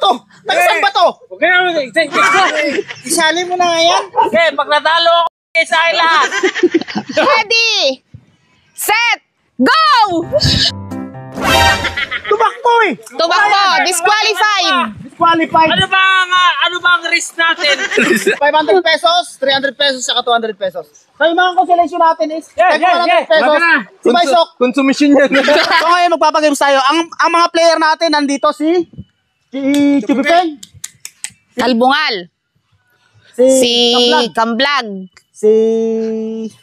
to? Taga-saan ba to? Okay na, Isali mo na nga yan. okay, pag natalo ako, sa akin lahat. Ready, set, go! Tumakbo eh. Tumakbo, disqualified. Disqualified. Ano ba ang risk natin? 500 pesos, 300 pesos, saka 200 pesos. So yung mga consolation natin is 100 pesos. Wag na. Si Baisok. Consumption yan. So ngayon magpapagames tayo. Ang mga player natin nandito si Chubipeng, Albungal, si Kaplag, Kamblag, si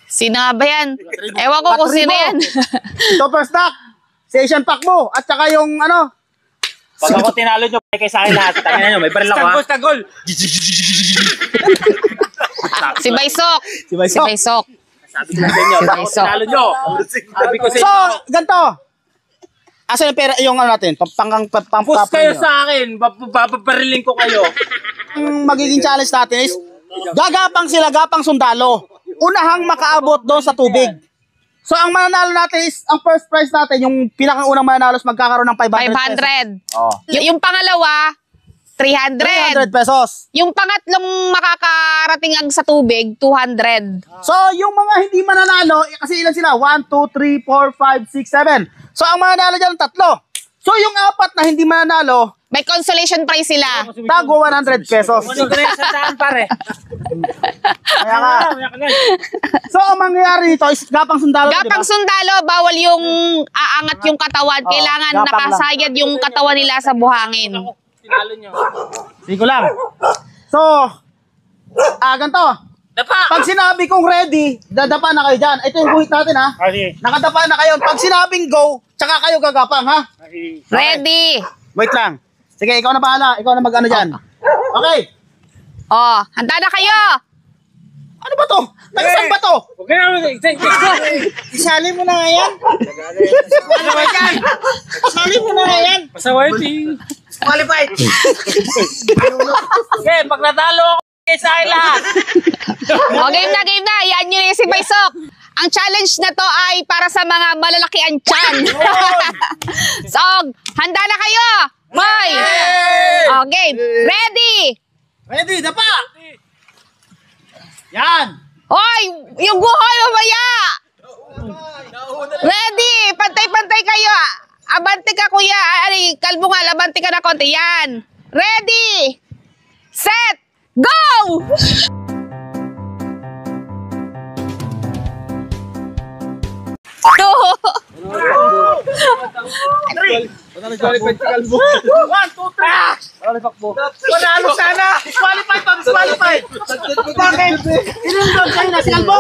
sino nga ba yan? Ewan ko kung sino yan. Topper Stock, si Asian Pakbo, at saka yung ano, Pag ako tinalo nyo, kay sa akin lahat. Tangina nyo, may baril ako ha. Tagol! Si Baisok. si Baisok. Si Baisok. Sabi ko sa inyo, pag ako tinalo nyo. Sabi ko sa So, inyo. ganito. Asa yung pera, yung ano natin, Push kayo sa akin, papapariling ko kayo. Ang magiging challenge natin is, gagapang sila, gapang sundalo. Unahang makaabot doon sa tubig. So, ang mananalo natin is, ang first prize natin, yung pinakaunang mananalo is magkakaroon ng 500 pesos. 500. Oh. Yung pangalawa, 300. 300 pesos. Yung pangatlong makakarating sa tubig, 200. So, yung mga hindi mananalo, kasi ilan sila? 1, 2, 3, 4, 5, 6, 7. So, ang mananalo dyan, 3. So, yung 4 na hindi mananalo, May consolation prize sila. tago 100 pesos. Ano ka na sa saan, pare? Kaya ka. So, ang mangyayari dito is gapang sundalo. Gapang diba? sundalo, bawal yung aangat yung katawan. Kailangan gapang nakasayad yung katawan nila sa buhangin. Tinalo nyo. Sige lang. So, ganito. Dapa! Pag sinabi kong ready, dadapa na kayo dyan. Ito yung buhit natin, ha? Okay. Nakadapa na kayo. Pag sinabing go, tsaka kayo gagapang, ha? Ready. Wait lang. Sige, ikaw na bahala. Ikaw na mag-ano dyan. Okay. Oh, handa na kayo. Ano ba to? Taga-saan ba to? Okay na, Isali mo na nga yan. Isali mo na nga yan. pasaway team. Qualified. Okay, pag natalo ako, sa akin lahat. Oh, game na, game na. Yan yun yung si Baisok. Ang challenge na to ay para sa mga malalaki ang tiyan. So, handa na kayo. Boy. Okay, ready. Ready, dapa. Yan. Hoy, yung buhoy mamaya. Ready, pantay-pantay kayo. Abante ka kuya. Ari, Kalbungal, abante ka na konti. Yan. Ready. Set. Go! Two. 1, 2, 3. Panalo sana. Disqualified to, disqualified. Bakit? Ilan kayo na? Si Kalbo.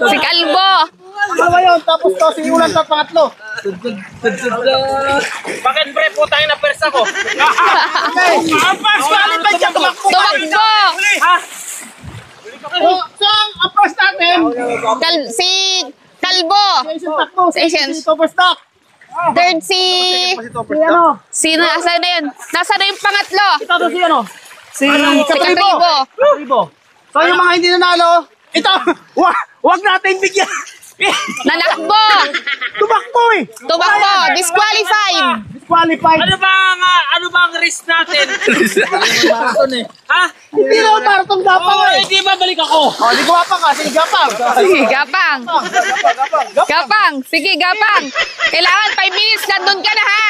Si Kalbo. Ano yun? Tapos to, si Ulan sa pangatlo. Bakit pre, putang na persa ko? Okay. Disqualified siya, tumakbo. Tumakbo. So, ang first natin, Si Kalbo. si Asian Takbo, Si Asian. si Topper Stock. Third si... Si ano? Sino? Nasaan na yun? Nasaan na yung pangatlo? Ito to si ano? Si Katribo. Katribo. So, yung mga hindi nanalo, ito, wag natin bigyan. Nanakbo. Tumakbo eh. Tumakbo. Disqualified. Disqualified. Ano ba ang risk natin? Ha? Hindi naman marathon gapang eh. Hindi ba balik ako? Oh, di gapang ka, sige gapang. Sige, gapang. Gapang. Sige, gapang. Kailangan 5 minutes. Nandun ka na, ha?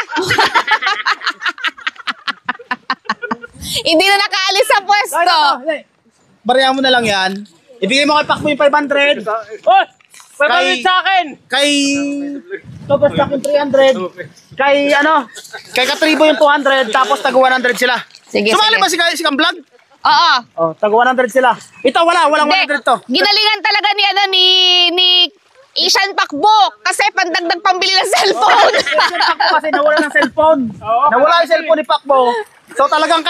Hindi na nakaalis sa pwesto. Bariyan mo na lang yan. Ibigay mo kay Pakbo yung 500. Oh! Pagpapit sa akin! Kay Topper Stock yung 300. Kay kay Katribo yung 200. Tapos taga 100 sila. Sige, Sumali sige. ba si Kamblag? Oo. Oh, taga 100 sila. Ito walang Hindi. 100 to. Ginalingan talaga ni Asian Pakbo kasi pandagdag pambili ng cellphone. Kasi nawala ng cellphone. Nawala yung cellphone ni Pakbo. So talagang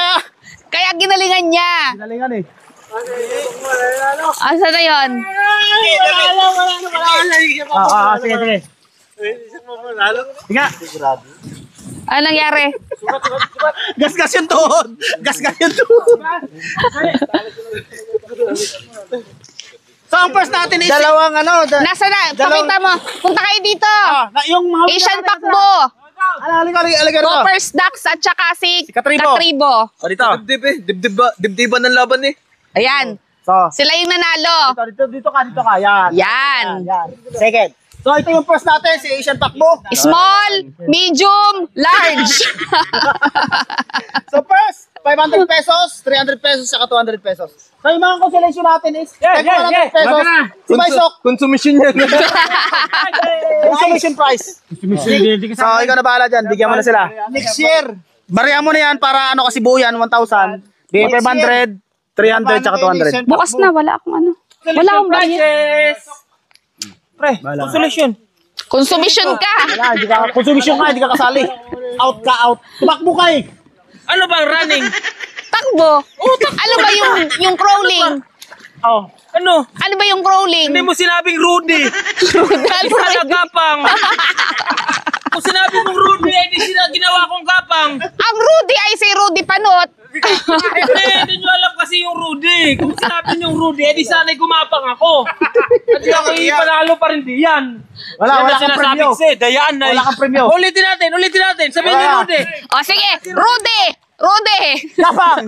Kaya ginalingan niya. Ginalingan eh. Asa na yun? Sige. Sige. Ano nangyari? Gas-gas yung tuhod. Gas-gas yung tuhod. So ang first natin is dalawang Nasa na? Pakita mo. Punta kayo dito. yung mga Asian Pakbo. Halika rito. Copper Stacks at saka si Katribo. Katribo. O dito. Dibdiban ng laban eh. Ayan. So, Sila yung nanalo. dito ka. Yan. Yan. Second. So, ito yung first natin, si Asian Pakbo. Small, medium, large. So, first, 500 pesos, 300 pesos, saka 200 pesos. So, yung mga consolation natin is, 100 pesos. Si Baisok, Consumption yan. consolation price. So, ikaw na bahala dyan. Bigyan mo na sila. Next year. Bariya mo na yan para ano kasi buo yan, 1,000. Bigyan 500, 300, saka 200. Bukas na, wala akong ano. Wala akong budget. Pre, consolation. Consumption ka. Wala, hindi ka, consumption ka, hindi ka kasali. Out ka, out. Tumakbo ka eh. Ano bang running? Takbo. Ano ba yung crawling? Oh. Ano? Ano ba yung crawling? Hindi mo sinabing Rudy. Isa gapang. Kung sinabi mong Rudy, eh, di ginawa kong gapang. Ang Rudy ay si Rudy Panot. Hindi nyo alam kasi yung Rudy. Kung sinabi nyo yung Rudy, eh di sana'y gumapang ako. At di ako ipanalo pa rin diyan. Wala kang premyo. Dayaan na. Wala kang premyo. Ulitin natin. Sabihin ni Wala. Rudy. O sige, Rudy! Rudy! Gapang!